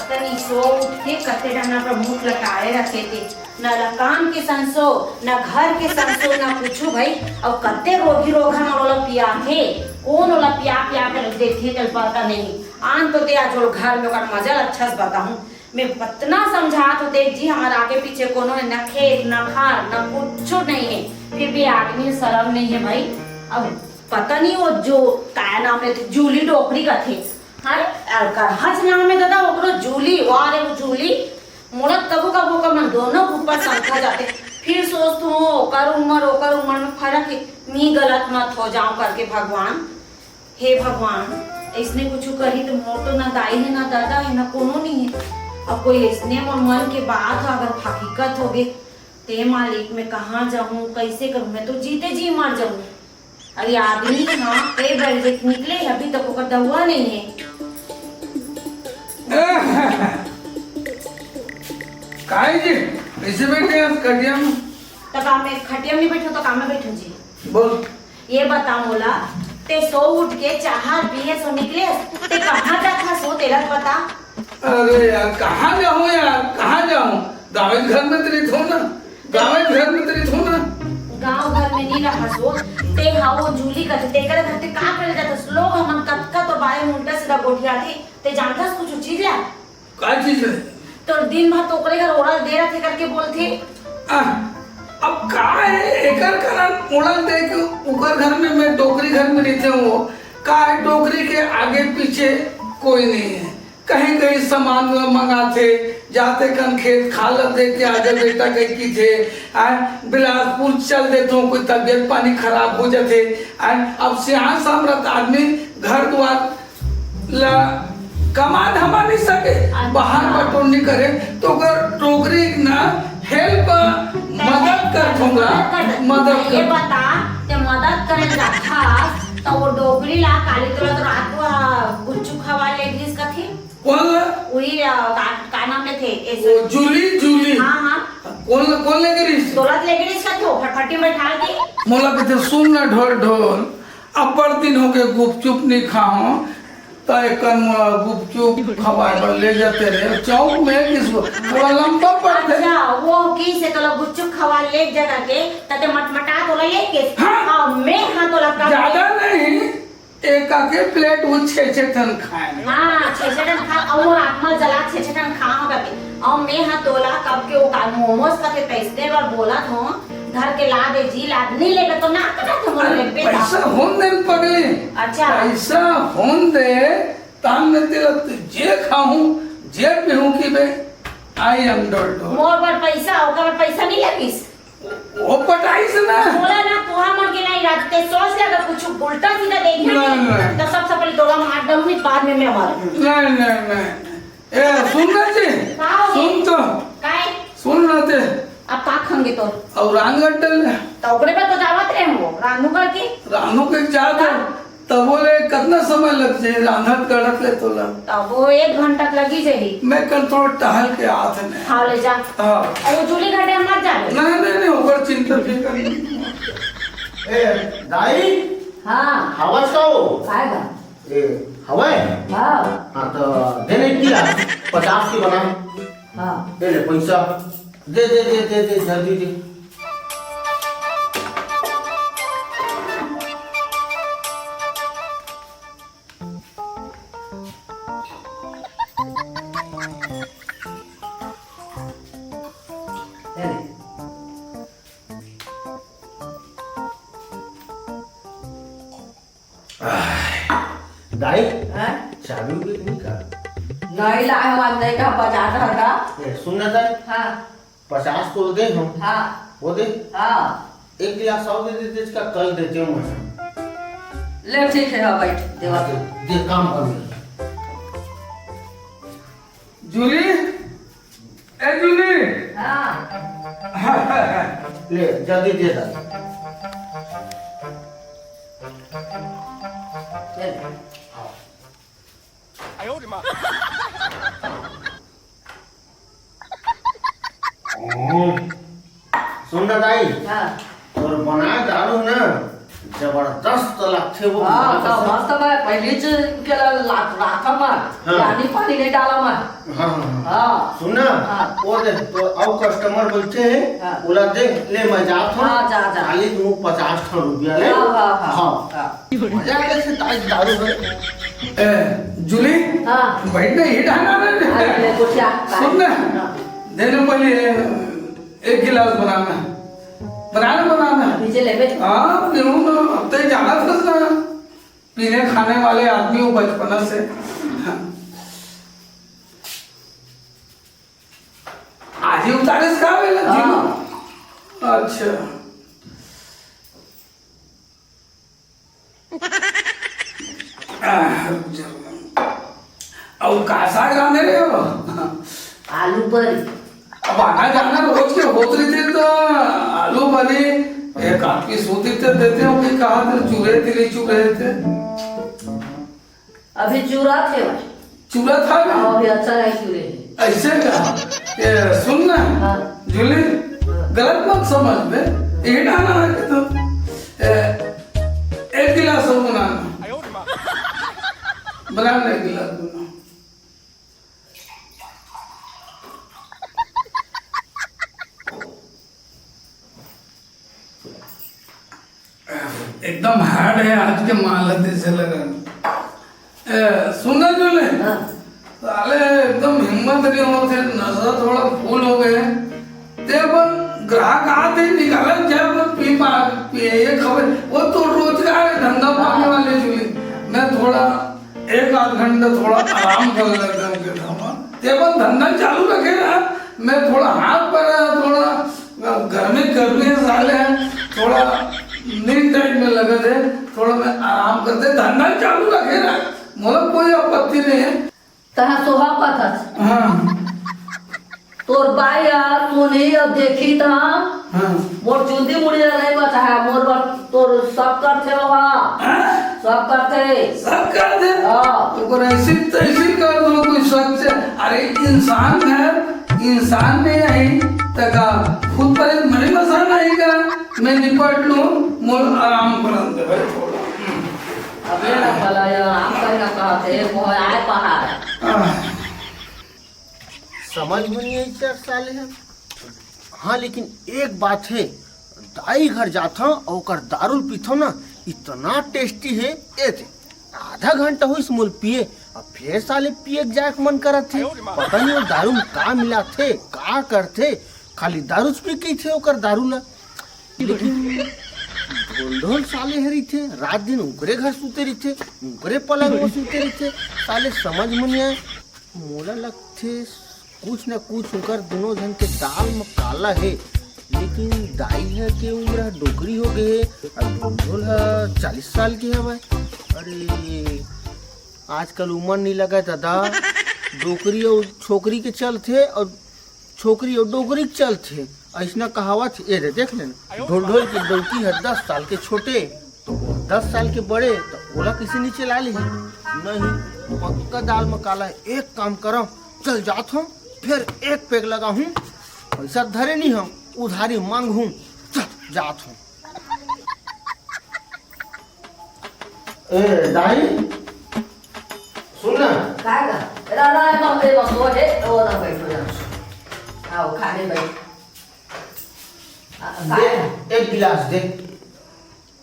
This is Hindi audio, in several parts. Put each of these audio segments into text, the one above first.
पता नहीं सो उठ के कते डाना पर मुंह लटाए रखे थे। न काम के संसो न घर के संसो न पूछू भाई। और कते रोगी रोगा मरोला पिया थे कौन ओला पिया पिया कर देखे चल पता नहीं। आन तो ते आज घर में ओकर मजा अच्छा से बताऊं मैं पतना समझा तो देख जी हमारे आगे पीछे कोनो न खेत न खार न कुछ नहीं है फिर भी आदमी शर्म नहीं है भाई। अब पता नहीं वो जो क्या नाम है जूली डोकरी का थे हज नाम है दादा ओकरो जूली वारे वो जूली मोड़ा कबू कबू का मन दोनों ऊपर संखा जाते। फिर सोचता हूँ ओकर उम्र में फर्क है मी गलत मत हो जाऊं करके भगवान हे भगवान इसने कुछ कही तो मोर तो ना दाई है ना दादा है ना कोनो नहीं है। अब कोई इसने मोर मन के बात अगर हकीकत हो गए ते मालिक मैं कहाँ जाऊँ कैसे करूँ मैं तो जीते जी मर जाऊँ। अरे आदमी हाँ कई बार निकले अभी तक ओकर दवा नहीं है। काहे जी ऐसे बैठे हैं खटिया में? तो काम में खटिया में बैठो तो काम में बैठो जी। बोल ये बता मोला ते सो उठ के चाह पिए सो निकले ते कहाँ जाता सो तेरा पता? अरे यार कहाँ जाऊँ यार कहाँ जाऊँ गाँव घर में तेरी थो ना गाँव घर में तेरी थो ना गांव घर में नहीं रहा सो ते हाँ वो जूली का ते कर घर ते का कर जाता लोग हमन कतका तो बाय मुंडा सीधा गोठिया थे ते जानता कुछ चीज ला क्या चीज है? तो दिन भर टोकरे घर ओरल दे रहे थे करके बोलते अब का है एकर कारण उड़न दे के ऊपर घर में मैं टोकरी घर में रहते हूँ का है टोकरी के आगे पीछे कोई नहीं है कहीं कहीं सामान मंगाते जाते कन खेत खाल दे के आगे बेटा कहीं की थे बिलासपुर चल देते हूँ कोई तबियत पानी खराब हो जाते अब सियाह सामरत आदमी घर द्वार ला कमा धमा नहीं सके बाहर बटोरनी करे तो अगर टोकरी ना हेल्प मदद कर दूंगा मदद ये बता ते मदद करे रखा तो वो डोगरी ला काली तोला तो रात को गुच्चू खवा ले ग्रीस का थी कौन वही का नाम में थे वो जूली हाँ हाँ कौन ले ग्रीस दौलत ले ग्रीस का थो फटफटी में ढाल दी मोला कहते सुन ना ढोल ढोल अब्बड़ दिन हो गए गुपचुप नहीं खाओ तो एक गुपचुप खवाए पर ले जाते रहे चौक में किसको थोड़ा लंबा पड़ते अच्छा वो की से तो गुच्चू खवा ले जगह के तते मटमटा तो ले के हाँ मैं हाँ तो लगा ज्यादा नहीं एक आके प्लेट वो 6-6 टन खाए हाँ 6-6 टन खा और आत्मा जला 6-6 टन खाओ करके और मैं हाँ तोला कब के वो का मोमोज का थे पैसे बार बोला था घर के ला दे जी ला नहीं लेगा तो ना कटा तो बोल ले बेटा पैसा होन दे पगली अच्छा पैसा होन दे ताम में तेरा जे खाऊं जे पीऊं की बे आई एम डोल्टो मोर पर पैसा ओकर पर पैसा नहीं लगिस वो पटाई से ना बोला ना तोहा मन के नहीं रात सोच ले अगर कुछ उल्टा सीधा देखना तो सबसे पहले तोला मार दूंगी बाद में मैं मार नहीं ए सुन ना जी सुन तो काय सुन ना ते अब का खाएंगे तो और रांगटल तो ओकरे पे तो जावत रहे हो रानू करके रानू के जा तो तब बोले कितना समय लग जाए रांधत गड़त ले तोला तब वो 1 घंटा लगी जाही मैं कल थोड़ा टहल के आते ने हाँ ले जा हां और वो जूली घाटे मत जा नहीं ओकर चिंता फिकर नहीं ए दाई हाँ हवा खाओ काय बा ए हवा है हाँ हाँ तो देने दिया 50 की बना हाँ दे ले पैसा दे जल्दी दे दाई चाबी भी नहीं का नहीं लाए हो अंदर का बाजार का सुनना दाई हाँ 50 को दे हम हाँ वो दे हाँ 1 गिलास और दे दे इसका कल देते हूँ मैं ले ठीक है बैठ देवा दे काम कर जूली ए जूली हाँ ले जल्दी दे दाई सुन ना दाई हाँ और बनाए दारू ना जबरदस्त लगते थे वो हाँ तो मस्त मैं पहले से के राखा मैं हाँ। पानी पानी नहीं डाला मैं हाँ हाँ हाँ सुनना हाँ। वो दे तो अब कस्टमर बैठे हैं हाँ। बोला दे ले मैं जाता हूँ हाँ, जा, जा। खाली तू 50 रुपया ले हाँ हाँ हाँ हाँ हाँ मजा कैसे ताज दारू में जूली हाँ। बैठने ही ढाना अरे कुछ सुन ना देने पहले एक गिलास बनाना पीछे ले बे हाँ पीऊँ ना अब तक जाना था ना पीने खाने वाले आदमी हो बचपन से हाँ। आज ही उतारे से कहा वेला जी अच्छा अब कासा गाने रहे हो आलू पर अब आना जाना रोज के होत रहे थे तो आलू बने एक आदमी सोती थे देते हो कि कहा थे चूरे दिली चुप रहे थे अभी चूरा थे भाई चूरा था ना अभी अच्छा नहीं चूरे ऐसे कहा ये सुन ना हाँ। जूली गलत मत समझ में ये डालना है कि तुम एक गिलास और बनाना एक गिलास बनाओ एकदम हार्ड है आज के मालते से लगा सुनना जूली हाँ। साले एकदम हिम्मत नहीं होते नजर थोड़ा फूल हो गए ते पण ग्राहक आते निकाला जाए पण पी ये खबर वो तो रोजगार है धंधा पाने वाले चुली मैं थोड़ा एक आध घंटा थोड़ा आराम कर लेता हूँ के धामा ते पण धंधा चालू रखे ना मैं थोड़ा हाथ पर थोड़ा घर में गर्मी साले हैं थोड़ा नींद टाइम में लगे थे थोड़ा मैं आराम करते धंधा चालू रखे ना मतलब कोई आपत्ति नहीं है तहा सोहा पथस हाँ तोर बाई यार तूने अब देखी था हाँ मोर जल्दी मुड़ी नहीं बता है मोर बार तोर सब करते वहाँ सब करते सब कर दे हाँ तो कोई ऐसी तैसी कर दो कोई सच अरे इंसान है इंसान ने यही तका खुद पर मेरे मसा नहीं का मैं निपट लूं मोल आराम कर दे भाई थोड़ा अबे ना भला यार हम कहीं कहते वो आए पहाड़ समझ में नहीं आई सर साले हैं हाँ लेकिन एक बात है दाई घर जाता हूँ और ओकर दारू पीता ना इतना टेस्टी है ये थे आधा घंटा हुई मोल पिए अब फिर साले पिए जाए के मन करत थे पता नहीं वो दारू में का मिला थे का करते खाली दारू पी के थे ओकर दारू ला लेकिन ढोल ढोल साले हरी थे रात दिन उनकरे घर सूते रही थे उनकरे पलंग में सूते रही थे साले समझ में नहीं आए मोला लगते कुछ न कुछ उनकर दोनों जन के दाल में काला है लेकिन दाई है के उम्र डोकरी हो गए और ढोल है 40 साल की है भाई अरे आजकल उम्र नहीं लगा दादा डोकरी और छोकरी के चलते और छोकरी और डोकरी के चलते ऐसा कहावत ये रे देख लेना ढोल ढोल की डोकी है 10 साल के छोटे तो 10 साल के बड़े तो ओला किसी नीचे ला ली नहीं पक्का दाल में काला है एक काम करो चल जात हूँ फिर एक पैक लगा हूँ पैसा धरे नहीं हम उधारी मांग हूँ चल जात हूँ दाई सुन ना काय का राणा है मम्मी बसो है वो ना बैठो जा आओ खाने बैठ दे एक गिलास दे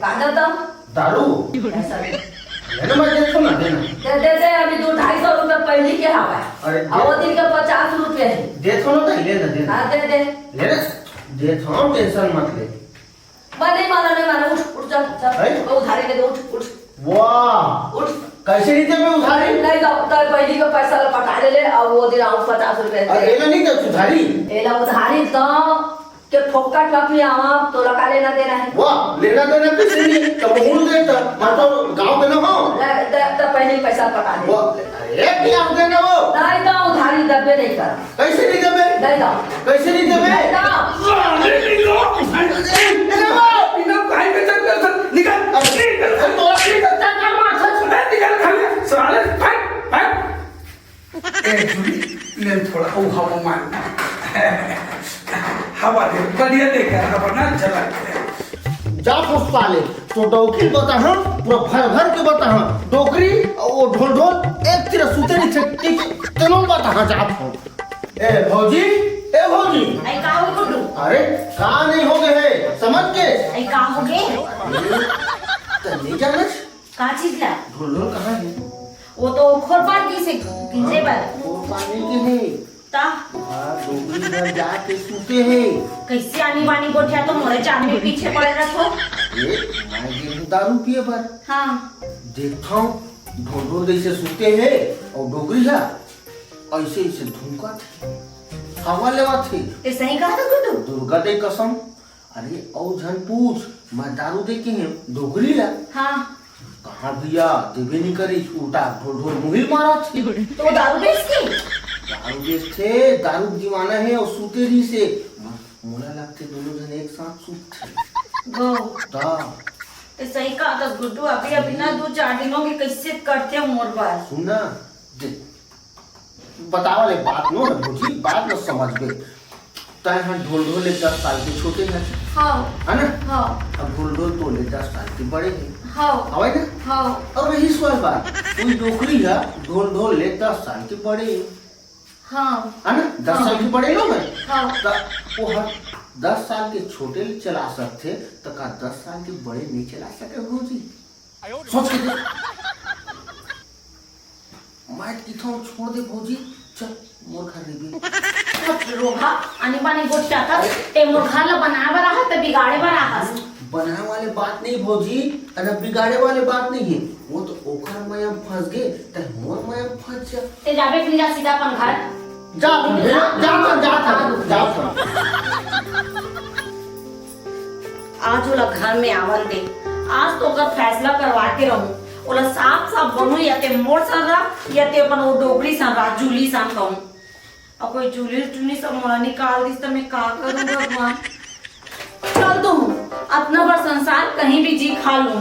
कांदा तो दारू ऐसा नहीं लेना मैं देखो ना देना दे अभी 200-250 रुपए पहले के हवा अरे है और वो दिन का 50 रुपए है देखो ना भाई लेना देना हाँ दे लेना देखो हम टेंशन मत ले मैं नहीं माना उठ चल है? चल वो उधारी दे उठ वाह उठ कैसे नहीं दे मैं उधारी नहीं तो पहले का पैसा पटा ले और वो दिन आउट 50 रुपए अरे लेना नहीं दे उधारी एला उधारी तो के फोक्का टपी आवा तो लगा लेना देना है वाह लेना देना कैसे नहीं तो बोल दे तो मैं तो गांव में ना हो तो पहले पैसा पटा दे वो अरे क्या देना वो नहीं तो उधारी दबे नहीं कर कैसे नहीं देबे नहीं तो कैसे नहीं देबे नहीं तो अरे बिना भाई के चल निकल अरे तो निकल खाली साले भाई ले थोड़ा ओ हवा मारना हवा दे बढ़िया देखा हवा ना चला जा फुस पाले तो डोकरी बता हाँ पूरा भर भर के बता हाँ डोकरी और वो ढोल ढोल एक तेरा सूते नहीं थे तेनों बता हाँ जाप हो ए भौजी आई का हो गुड्डू अरे कहाँ नहीं हो गए है समझ के आई का हो गए तो नहीं जाना का चीज ला ढोल ढोल कहाँ है वो तो खोर पार की से गिंजे पर वो पानी के है ता हाँ डोकरी घर जाके सूते हैं कैसे आनी बानी गोठिया तो मोरे चांद में पीछे पड़े रखो ये मैं गेहूं दारू पिए पर हाँ देखता हूँ ढोल ढोल जैसे सूते हैं और डोकरी है ऐसे ऐसे धुमका थे हवा लेवा थे ये सही कहा था गुड्डू दुर्गा दे कसम अरे औ झन पूछ मैं दारू दे के हैं डोकरी ला हाँ कहाँ भैया देवे नहीं करी उल्टा ढोल ढोल मुहिल मारा थी तो वो दारू बेच के दारू बेच थे दारू दीवाना है और सूते रही से मोला लगते दोनों जन एक साथ सूते गो ता ये सही कहा था गुड्डू अभी अभी ना 2-4 दिनों की कैसे करते हो मोर बार सुनना बतावा ले बात नो बुझी बात न समझ गए तय हाँ ढोल ढोल 10 साल के छोटे हैं हाँ है ना हाँ अब ढोल ढोल तो 10 साल के बड़े हैं हाँ आवाज ना हाँ और रही सवाल बात कोई डोकरी है ढोल ढोल 10 साल के बड़े हैं हाँ है ना 10 साल के बड़े लोग हैं हाँ वो हर 10 साल के छोटे चला सकते तो का 10 साल के बड़े नहीं चला सके भौजी सोच के देख माइट की थोड़ा छोड़ दे भौजी चल मोर घर रे रोहा आणि बानी गोष्ट आता ते मुर्खाला बनावा रहा तर बिगाड़े बरा हस बनाने वाले बात नहीं भौजी अरे बिगाड़े वाले बात नहीं है वो तो ओखर में फंस गए तो मोर में फंस जा ते जाबे फिर सीधा अपन घर जा आज वाला घर में आवन दे आज तो का फैसला करवा के रहूं ओला साफ साफ बनो या ते मोर सन रहा या ते अपन वो डोगरी सन रहा जूली सन कहूं और कोई जूली टूनी सब मोला निकाल दिस तो मैं का करूं भगवान चल तो हूं अपना पर संसार कहीं भी जी खा लूं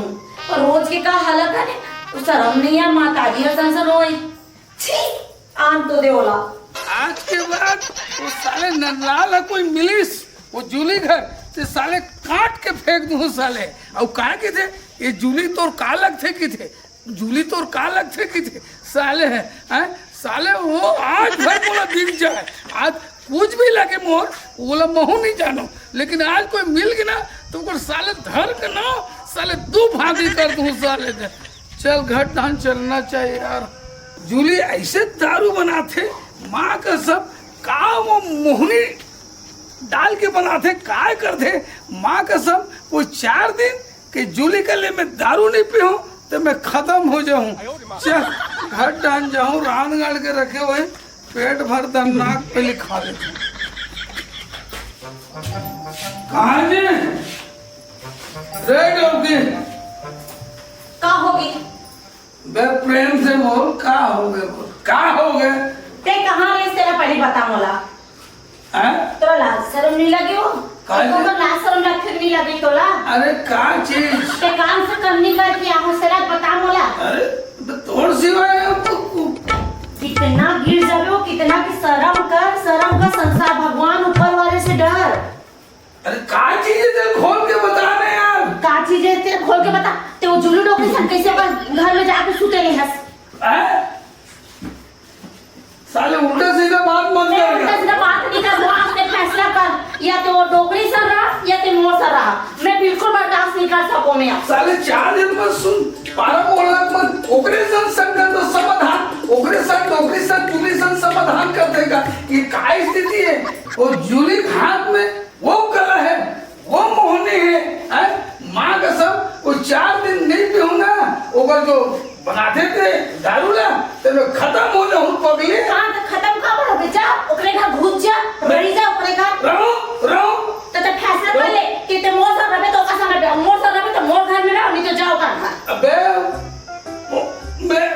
पर रोज के का हालत है तो शर्म नहीं है माता जी का संसार होए छी आन तो दे ओला आज के बाद वो साले नरलाल है कोई मिलिस वो जूली घर से साले काट के फेंक दूं साले और कहा के थे ये जूली तोर का लग थे कि थे जूली तोर का लग थे कि थे साले हैं साले वो आज भर बोला दिख जाए आज कुछ भी लगे मोर बोला महू नहीं जानो लेकिन आज कोई मिल गया ना तो को साले धर के ना साले दो भागी कर दूं साले दे चल घर धान चलना चाहिए यार जूली ऐसे दारू बनाते माँ का सब का वो मोहनी डाल के बनाते काय करते माँ का सब वो 4 दिन के जूली के लिए मैं दारू नहीं पीऊं तो मैं खत्म हो जाऊं चल घर डाल जाऊं रान गाड़ के रखे हुए पेट भर दम नाक पे लिखा देते कहाँ जी रेड होगी का होगी बे प्रेम से बोल का हो गए बोल का हो गए ते कहाँ रहे तेरा पहले बता मोला तोरा लाज शर्म नहीं लगी हो तो लाज शर्म फिर नहीं लगी तोला अरे का चीज ते काम से करनी कर किया हो सरा बता मोला अरे तोड़ सिवाय कितना गिर जाबे हो कितना की शर्म कर संसार भगवान ऊपर वाले से डर अरे का चीज है तेरे खोल के बताना यार का चीज है तेरे खोल के बता ते वो जुलू डॉक्टर सन कैसे अपन घर में जाके सूते रहे हस साले उल्टा सीधा बात मत कर उल्टा सीधा बात नहीं कर वो आपने फैसला कर या तो वो डोकरी सर रहा या तो मोर सर रहा मैं बिल्कुल बर्दाश्त नहीं कर सकूं मैं साले 4 दिन मत सुन पारा बोलना मत ओकरे संग तो समाधान ओकरे संग डोकरी संग जूली संग समाधान कर देगा ये का स्थिति है वो जूली हाथ में वो कला है वो मोहनी है माँ का सब वो 4 दिन नहीं पीऊं ना ओकर जो बनाते थे दारू ला तो मैं खत्म हो जाऊं पगली हां तो खत्म का हो बेटा ओकरे घर घुस जा रही जा ओकरे घर रहो तो फैसला कर ले कि ते मोर सर रहे तो का संग मोर सर रहे तो मोर घर में रहो नहीं तो जाओ घर अबे मैं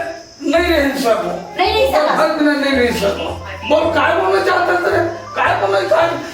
नहीं रह सकूं नहीं सकता नहीं रह सकूं मोर काय बोलना चाहता था काय बोलना चाहता